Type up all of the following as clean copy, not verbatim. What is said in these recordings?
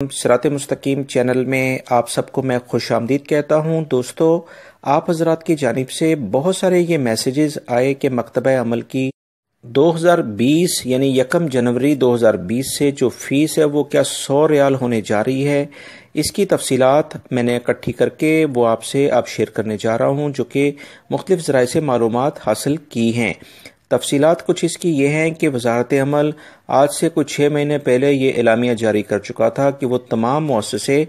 صراط مستقیم چینل میں آپ سب کو میں خوش آمدید کہتا ہوں۔ دوستو، آپ حضرات کی جانب سے بہت سارے یہ میسیجز آئے کہ مکتبہ عمل کی 2020 یعنی 1 جنوری 2020 سے جو فیس ہے وہ کیا 100 ریال ہونے جا رہی ہے۔ اس کی تفصیلات میں نے اکٹھی کر کے وہ آپ سے شیئر کرنے جا رہا ہوں، جو کہ مختلف ذرائع سے معلومات حاصل کی ہیں۔ تفصیلات کچھ اس کی یہ ہیں کہ وزارت عمل آج سے کچھ 6 مہینے پہلے یہ اعلامیہ جاری کر چکا تھا کہ وہ تمام مؤسسے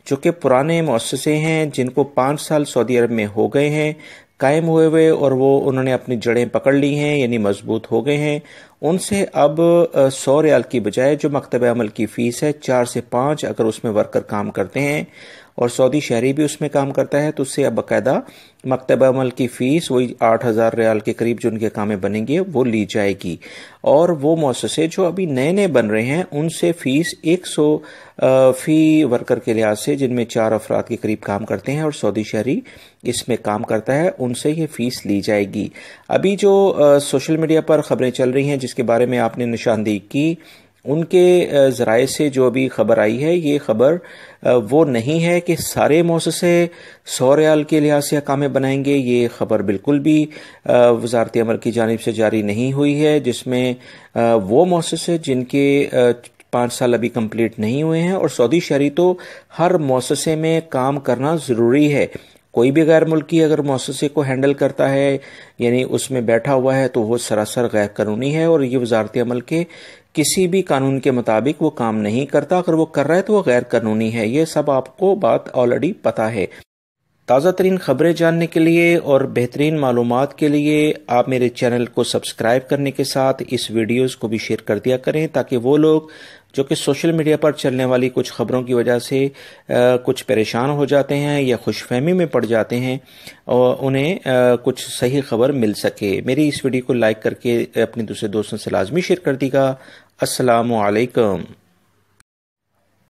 جو کہ پرانے مؤسسے ہیں، جن کو 5 سال سعودی عرب میں ہو گئے ہیں قائم ہوئے اور وہ انہوں نے اپنی جڑیں پکڑ لی ہیں، یعنی مضبوط ہو گئے ہیں، ان سے اب 100 ریال کی بجائے جو مکتبہ عمل کی فیس ہے 4 سے 5، اگر اس میں ورکر کام کرتے ہیں اور سعودی شہری بھی اس میں کام کرتا ہے تو اس سے اب باقاعدہ مکتبہ عمل کی فیس وہی 8,000 ریال کے قریب جو ان کے کامیں بنیں گے وہ لی جائے گی، اور وہ مؤسسے جو ابھی نئے نئے بن رہے ہیں ان سے فیس 100 فی ورکر کے لحاظ سے، جن میں 4 افراد کے قریب کام کرتے ہیں اور سعودی شہری اس میں کام کرتا ہے، ان سے یہ فیس لی جائے گی۔ ابھی جو سوشل میڈیا پر خبریں چل رہی ہیں جس کے بارے میں آپ نے نشاندہی کی، ان کے ذرائع سے جو ابھی خبر آئی ہے، یہ خبر وہ نہیں ہے کہ سارے مؤسسے 100 ریال کے لحاظ سے اقامے بنائیں گے۔ یہ خبر بالکل بھی وزارت عمل کی جانب سے جاری نہیں ہوئی ہے، جس میں وہ مؤسسے جن کے 5 سال ابھی کمپلیٹ نہیں ہوئے ہیں، اور سعودی شہری تو ہر مؤسسے میں کام کرنا ضروری ہے۔ کوئی بھی غیر ملکی اگر مؤسسے کو ہینڈل کرتا ہے، یعنی اس میں بیٹھا ہوا ہے، تو وہ سراسر غیر قانونی ہے، اور یہ وزارت عمل کے کسی بھی قانون کے مطابق وہ کام نہیں کرتا۔ اگر وہ کر رہا ہے تو وہ غیر قانونی ہے۔ یہ سب آپ کو بات آلریڈی پتہ ہے۔ تازہ ترین خبریں جاننے کے لیے اور بہترین معلومات کے لیے آپ میرے چینل کو سبسکرائب کرنے کے ساتھ اس ویڈیوز کو بھی شیئر کر دیا کریں، تاکہ وہ لوگ جو کہ سوشل میڈیا پر چلنے والی کچھ خبروں کی وجہ سے کچھ پریشان ہو جاتے ہیں یا خوش فہمی میں پڑ جاتے ہیں، اور انہیں کچھ صحیح خبر مل سکے۔ میری اس ویڈیو کو لائک کر کے اپنے دوسرے دوستوں سے لازمی شیئر کر دیجیے گا۔ السلام علیکم۔